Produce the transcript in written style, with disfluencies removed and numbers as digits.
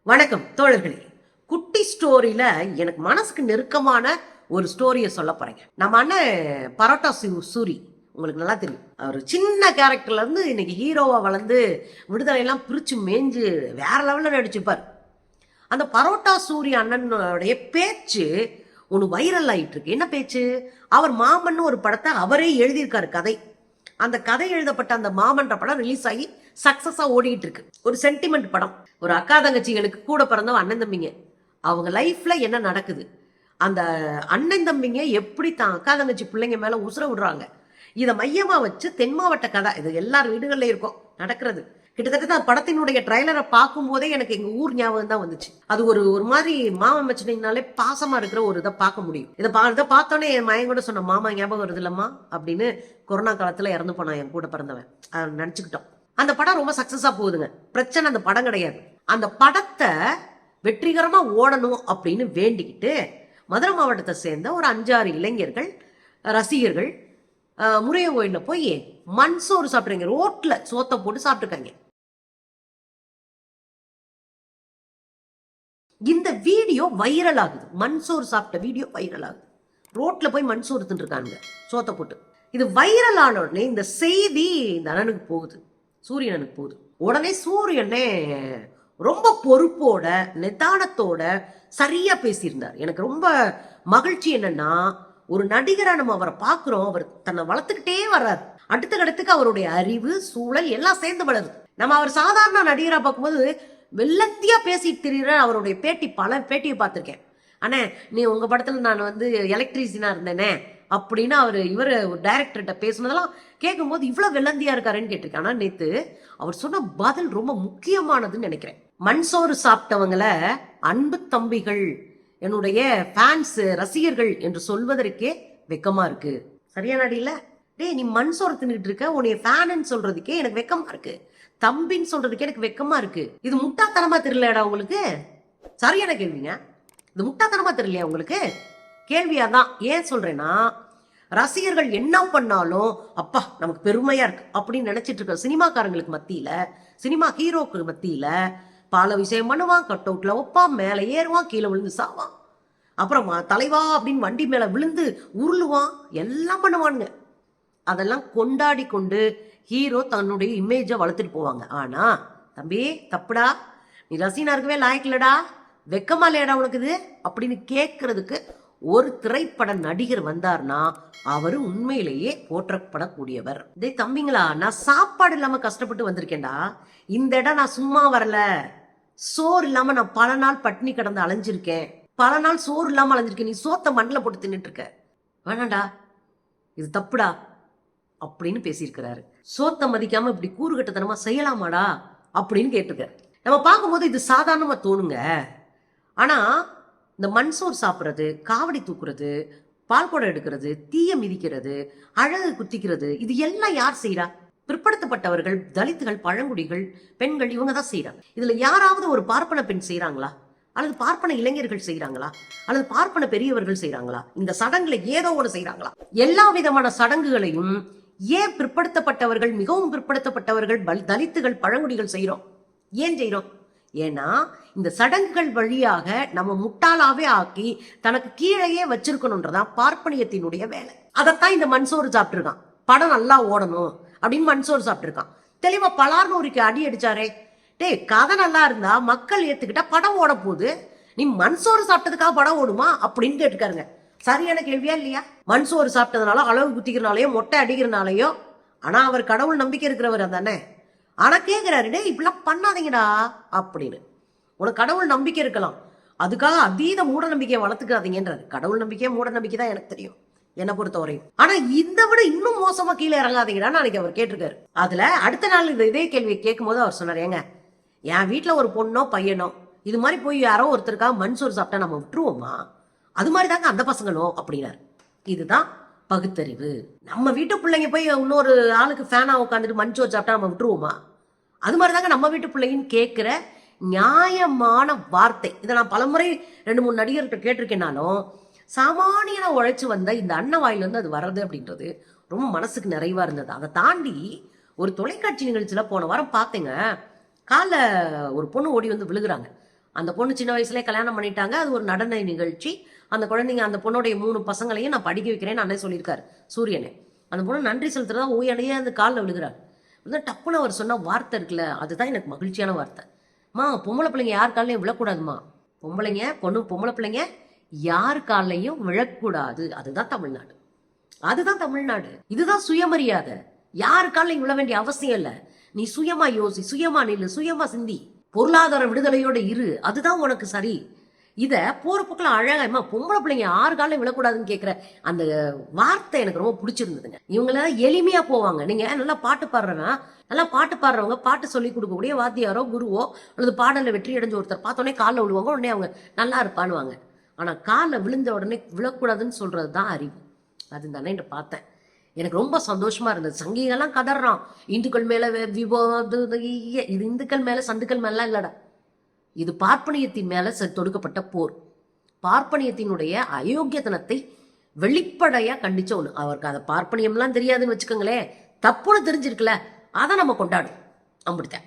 வணக்கம் தோழர்களே. குட்டி ஸ்டோரியில எனக்கு மனசுக்கு நெருக்கமான ஒரு ஸ்டோரியை சொல்ல போறேங்க. நம்ம அண்ணன் பரோட்டா சூரி உங்களுக்கு நல்லா தெரியும். அவர் சின்ன கேரக்டர்ல இருந்து இன்னைக்கு ஹீரோவா வளர்ந்து விடுதலையெல்லாம் பிரிச்சு மேஞ்சு வேற லெவல்ல நடிச்சிருப்பார். அந்த பரோட்டா சூரி அண்ணனுடைய பேச்சு ஒன்று வைரல் ஆயிட்டு இருக்கு. என்ன பேச்சு? அவர் மாமன் ஒரு படத்தை அவரே எழுதியிருக்காரு கதை. அந்த கதை எழுதப்பட்ட அந்த மாமன்ற படம் ரிலீஸ் ஆகி சக்சஸா ஓடிட்டு இருக்கு. ஒரு சென்டிமெண்ட் படம். ஒரு அக்கா தங்கச்சிகளுக்கு கூட பிறந்தவங்க அண்ணன் தம்பிங்க, அவங்க லைஃப்ல என்ன நடக்குது, அந்த அண்ணன் தம்பிங்க எப்படி தான் அக்கா தங்கச்சி பிள்ளைங்க மேல உசுர விடுறாங்க, இதை மையமா வச்சு தென் மாவட்ட கதை. இது எல்லார் வீடுகள்ல இருக்கும் நடக்கிறது. கிட்டத்தட்ட படத்தினுடைய ட்ரைலரை பார்க்கும் போதே எனக்கு எங்க ஊர் ஞாபகம் தான் வந்துச்சு. அது ஒரு ஒரு மாதிரி மாமன் மச்சினாலே பாசமா இருக்கிற ஒரு இதை பார்க்க முடியும். இதை பார்த்தோன்னே என் மயன் கூட சொன்ன மாமா ஞாபகம் வருது இல்லம்மா அப்படின்னு. கொரோனா காலத்துல இறந்து போனான் என் கூட பிறந்தவன். நினைச்சுக்கிட்டோம். அந்த படம் ரொம்ப சக்சஸா போகுதுங்க. பிரச்சனை அந்த படம் கிடையாது. அந்த படத்தை வெற்றிகரமா ஓடணும் அப்படின்னு வேண்டிக்கிட்டு மதுரை மாவட்டத்தை சேர்ந்த ஒரு 5-6 இளைஞர்கள் ரசிகர்கள் முறைய கோயில்ல போய் மண் சோறு சாப்பிட்றீங்க, ரோட்ல சோத்தை போட்டு சாப்பிட்டுருக்காங்க. இந்த வீடியோ வைரல் ஆகுது. மண் சோறு சாப்பிட்ட வீடியோ வைரல் ஆகுது. ரோட்ல போய் மண் சோறு தின்றுருக்காங்க சோத்தை போட்டு. இது வைரல் ஆன உடனே இந்த செய்தி இந்த அண்ணனுக்கு போகுது, சூரியனுக்கு போகுது. உடனே சூரியனே ரொம்ப பொறுப்போட நிதானத்தோட சரியா பேசியிருந்தார். எனக்கு ரொம்ப மகிழ்ச்சி என்னன்னா, ஒரு நடிகரா நம்ம அவரை பார்க்கிறோம். அவர் தன்னை வளர்த்துக்கிட்டே வர்றாரு. அடுத்தடுத்துக்கு அவருடைய அறிவு சூழல் எல்லாம் சேர்ந்து வளருது. நம்ம அவர் சாதாரண நடிகரா பார்க்கும்போது வெள்ளத்தியா பேசிட்டு திரிகிற அவருடைய பல பேட்டியை பார்த்திருக்கேன். அண்ணே, நீ உங்க படத்துல நான் எலக்ட்ரீசியனா இருந்தேனே அப்படின்னு இவர் டைரக்டர்கிட்ட பேசுனதெல்லாம் கேட்கும்போது இவ்வளவு வெள்ளந்தியா இருக்காருன்னு கேட்டிருக்கேன். ஆனா நேத்து அவர் சொன்ன பதில் ரொம்ப முக்கியமானதுன்னு நினைக்கிறேன். மண் சோறு சாப்பிட்டவங்கள அன்பு தம்பிகள், என்னுடைய ஃபேன்ஸ் ரசிகர்கள் என்று சொல்வதற்கே வெக்கமா இருக்கு. சரியான அடியில டேய், நீ மண் சோறு தின்னுட்டு இருக்க, உன்னைய ஃபேன்னு சொல்றதுக்கே எனக்கு வெக்கமா இருக்கு, தம்பின்னு சொல்றதுக்கே எனக்கு வெக்கமா இருக்கு. இது முட்டாத்தனமா தெரியலடா உங்களுக்கு? சரியான கேள்விங்க. இது முட்டாத்தனமா தெரியலையா உங்களுக்கு? கேள்வியாதான். ஏன் சொல்றேன்னா, ரசிகர்கள் என்ன பண்ணாலும் அப்பா நமக்கு பெருமையா இருக்கு அப்படின்னு நினைச்சிட்டு இருக்க சினிமாக்காரங்களுக்கு மத்தியில, சினிமா ஹீரோக்கு மத்தியில பல விஷயம் பண்ணுவான். கட் அவுட்ல வைப்பான், மேல ஏறுவான், கீழே விழுந்து சாவான், அப்புறம் தலைவா அப்படின்னு வண்டி மேல விழுந்து உருளுவான், எல்லாம் பண்ணுவானுங்க. அதெல்லாம் கொண்டாடி கொண்டு ஹீரோ தன்னுடைய இமேஜை வளர்த்துட்டு போவாங்க. ஆனா தம்பி தப்புடா, நீ ரசிகனா இருக்கவே லாயக்கில்லடா, வெக்கமா இல்லையடா உனக்கு இது அப்படின்னு கேட்கறதுக்கு ஒரு திரைப்பட நடிகர் வந்தார்னா அவரு உண்மையிலேயே போற்றப்படக்கூடியவர். இதே தம்பிங்களா, நான் சாப்பாடு இல்லாம கஷ்டப்பட்டு வந்திருக்கேன்டா. இந்த இடம் நான் சும்மா வரல. சோறு இல்லாம நான் பல நாள் பட்டினி கிடந்து அலைஞ்சிருக்கேன். பல நாள் சோறு இல்லாம அலைஞ்சிருக்கேன். நீ சோத்தை மண்ணில் போட்டு தின்னுட்டு இருக்க, வேணாண்டா, இது தப்புடா அப்படின்னு பேசியிருக்கிறாரு. சோத்தை மதிக்காம இப்படி கூறுகட்டத்தனமா செய்யலாமாடா அப்படின்னு கேட்டிருக்காரு. நம்ம பார்க்கும்போது இது சாதாரணமா தோணுங்க. ஆனா இந்த மண் சோறு சாப்பிட்றது, காவடி தூக்குறது, பால்குடம் எடுக்கிறது, தீய மிதிக்கிறது, அழகு குத்திக்கிறது, இது எல்லாம் யார் செய்யறா? பிற்படுத்தப்பட்டவர்கள், தலித்துகள், பழங்குடிகள், பெண்கள், இவங்க தான் செய்யறாங்க. இதுல யாராவது ஒரு பார்ப்பன பெண் செய்யறாங்களா? அல்லது பார்ப்பன இளைஞர்கள் செய்யறாங்களா? அல்லது பார்ப்பன பெரியவர்கள் செய்யறாங்களா? இந்த சடங்குல ஏதோ ஒன்று செய்யறாங்களா? எல்லா விதமான சடங்குகளையும் ஏன் பிற்படுத்தப்பட்டவர்கள், மிகவும் பிற்படுத்தப்பட்டவர்கள், தலித்துகள், பழங்குடிகள் செய்யறோம்? ஏன் செய்யறோம்? ஏன்னா இந்த சடங்குகள் வழியாக நம்ம முட்டாளாவே ஆக்கி தனக்கு கீழேயே வச்சிருக்கணும்ன்றதான் பார்ப்பனியத்தினுடைய வேலை. அதைத்தான் இந்த மண்சோறு சாப்பிட்டுருக்கான். படம் நல்லா ஓடணும் அப்படின்னு மண்சோறு சாப்பிட்டுருக்கான். தெளிவா பலார்னூருக்கு அடி அடிச்சாரே, டே கதை நல்லா இருந்தா மக்கள் ஏத்துக்கிட்டா படம் ஓட போகுது, நீ மண்சோறு சாப்பிட்டதுக்காக படம் ஓடுமா அப்படின்னு கேட்டுக்காருங்க. சரியான கேள்வியா இல்லையா? மண்சோறு சாப்பிட்டதுனால, அளவு குத்திக்கிறனாலயோ, மொட்டை அடிக்கிறனாலயோ, ஆனா அவர் கடவுள் நம்பிக்கை இருக்கிறவர் தானே. ஆனா கேட்கிறாரு, டே இப்படிலாம் பண்ணாதீங்கடா அப்படின்னு. உனக்கு கடவுள் நம்பிக்கை இருக்கலாம், அதுக்காக அதீத மூட நம்பிக்கையை வளர்த்துக்காதீங்கன்றாரு. கடவுள் நம்பிக்கையே மூட நம்பிக்கை தான் எனக்கு தெரியும், என்னை பொறுத்தவரையும். ஆனா இதை விட இன்னும் மோசமா கீழே இறங்காதீங்கடான்னு அன்னைக்கு அவர் கேட்டிருக்காரு. அதுல அடுத்த நாள் இதே கேள்வியை கேட்கும் போது அவர் சொன்னார், ஏங்க என் வீட்டுல ஒரு பொண்ணோ பையனோ இது மாதிரி போய் யாரோ ஒருத்தருக்காக மண்சோறு சாப்பிட்டா நம்ம விட்டுருவோமா? அது மாதிரி தாங்க அந்த பசங்களும் அப்படின்னாரு. இதுதான் பகுத்தறிவு. நம்ம வீட்டு பிள்ளைங்க போய் இன்னொரு ஆளுக்கு ஃபேனா உட்காந்துட்டு மண்சோறு சாப்பிட்டா நம்ம விட்டுருவோமா? அது மாதிரிதாங்க நம்ம வீட்டு பிள்ளைங்கன்னு கேட்கிற நியாயமான வார்த்தை. இதை நான் பலமுறை 2-3 நடிகர்கிட்ட கேட்டிருக்கேனாலும், சாமானியனா உழைச்சு வந்த இந்த அண்ணன் வாயில இருந்து அது வர்றது அப்படின்றது ரொம்ப மனசுக்கு நிறைவா இருந்தது. அதை தாண்டி ஒரு தொலைக்காட்சி நிகழ்ச்சியில போன வாரம் பார்த்தேங்க, காலைல ஒரு பொண்ணு ஓடி வந்து விழுகுறாங்க. அந்த பொண்ணு சின்ன வயசுலேயே கல்யாணம் பண்ணிட்டாங்க. அது ஒரு நடன நிகழ்ச்சி. அந்த குழந்தைங்க, அந்த பொண்ணுடைய 3 பசங்களையும் நான் படிக்க வைக்கிறேன்னு அண்ணன் சொல்லியிருக்காரு சூரியனே. அந்த பொண்ணு நன்றி செலுத்துறதா ஓயடையே அந்த காலில் விழுகிறார். டப்புன்னு அவர் சொன்ன வார்த்தை இருக்குல்ல, அதுதான் எனக்கு மகிழ்ச்சியான வார்த்தை. பொம்பளை பிள்ளைங்க யார் காலையும் விழக்கூடாதுமா. பொம்பளை பிள்ளைங்க யார் காலையும் விழக்கூடாது. அதுதான் தமிழ்நாடு. அதுதான் தமிழ்நாடு. இதுதான் சுயமரியாதை. யாரு காலையும் விழ வேண்டிய அவசியம் இல்லை. நீ சுயமா யோசி, சுயமா நில்லு, சுயமா சிந்தி, பொருளாதார விடுதலையோட இரு. அதுதான் உனக்கு சரி. இத போற போக்கில் அழகா பொம்பளை பிள்ளைங்க 6 காலையும் விழக்கூடாதுன்னு கேட்கிற அந்த வார்த்தை எனக்கு ரொம்ப பிடிச்சிருந்ததுங்க. இவங்கள எளிமையா போவாங்க. நீங்க நல்லா பாட்டு பாடுறவங்க பாட்டு சொல்லி கொடுக்கக்கூடிய வாத்தியாரோ குருவோ அல்லது பாடல வெற்றி அடைஞ்ச ஒருத்தர் பார்த்தோன்னே காலில் விழுவாங்க. உடனே அவங்க நல்லா இருப்பானுவாங்க. ஆனா காலில் விழுந்த உடனே விழக்கூடாதுன்னு சொல்றது தான் அறிவு. அது தானே பார்த்தேன். எனக்கு ரொம்ப சந்தோஷமா இருந்தது. சங்கிகள்லாம் கதறான், இந்துக்கள் மேல இது இந்துக்கள் மேல சந்துக்கள் மேலாம் இல்லடா, இது பார்ப்பனியத்தின் மேல தொடுக்கப்பட்ட போர். பார்ப்பனியத்தினுடைய அயோக்கியத்தனத்தை வெளிப்படையா கண்டிச்ச ஒண்ணு. அவருக்கு அதை பார்ப்பனியம்லாம் தெரியாதுன்னு வச்சுக்கோங்களேன், தப்புன்னு தெரிஞ்சிருக்குல்ல, அதை நம்ம கொண்டாடும். அப்படித்தான்.